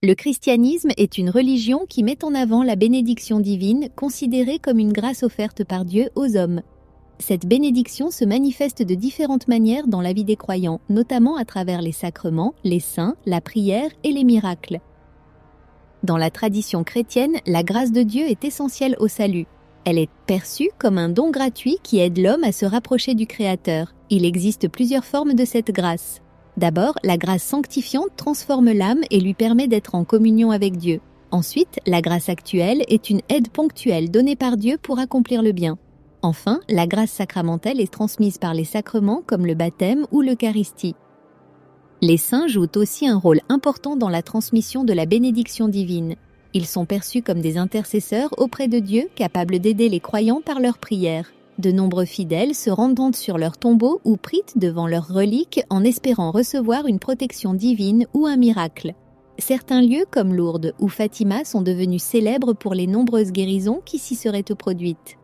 Le christianisme est une religion qui met en avant la bénédiction divine, considérée comme une grâce offerte par Dieu aux hommes. Cette bénédiction se manifeste de différentes manières dans la vie des croyants, notamment à travers les sacrements, les saints, la prière et les miracles. Dans la tradition chrétienne, la grâce de Dieu est essentielle au salut. Elle est perçue comme un don gratuit qui aide l'homme à se rapprocher du Créateur. Il existe plusieurs formes de cette grâce. D'abord, la grâce sanctifiante transforme l'âme et lui permet d'être en communion avec Dieu. Ensuite, la grâce actuelle est une aide ponctuelle donnée par Dieu pour accomplir le bien. Enfin, la grâce sacramentelle est transmise par les sacrements comme le baptême ou l'Eucharistie. Les saints jouent aussi un rôle important dans la transmission de la bénédiction divine. Ils sont perçus comme des intercesseurs auprès de Dieu, capables d'aider les croyants par leurs prières. De nombreux fidèles se rendent sur leur tombeau ou prient devant leurs reliques en espérant recevoir une protection divine ou un miracle. Certains lieux comme Lourdes ou Fatima sont devenus célèbres pour les nombreuses guérisons qui s'y seraient produites.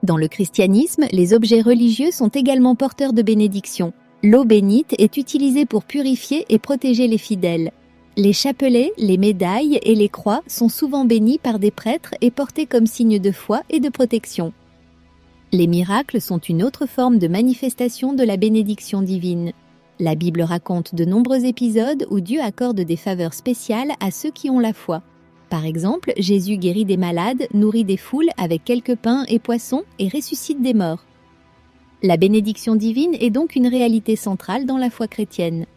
Dans le christianisme, les objets religieux sont également porteurs de bénédictions. L'eau bénite est utilisée pour purifier et protéger les fidèles. Les chapelets, les médailles et les croix sont souvent bénis par des prêtres et portés comme signe de foi et de protection. Les miracles sont une autre forme de manifestation de la bénédiction divine. La Bible raconte de nombreux épisodes où Dieu accorde des faveurs spéciales à ceux qui ont la foi. Par exemple, Jésus guérit des malades, nourrit des foules avec quelques pains et poissons et ressuscite des morts. La bénédiction divine est donc une réalité centrale dans la foi chrétienne.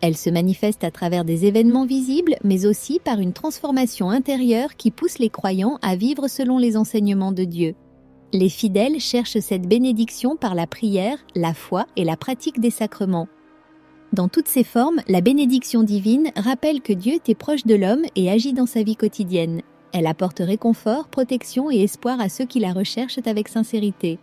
Elle se manifeste à travers des événements visibles, mais aussi par une transformation intérieure qui pousse les croyants à vivre selon les enseignements de Dieu. Les fidèles cherchent cette bénédiction par la prière, la foi et la pratique des sacrements. Dans toutes ces formes, la bénédiction divine rappelle que Dieu est proche de l'homme et agit dans sa vie quotidienne. Elle apporte réconfort, protection et espoir à ceux qui la recherchent avec sincérité.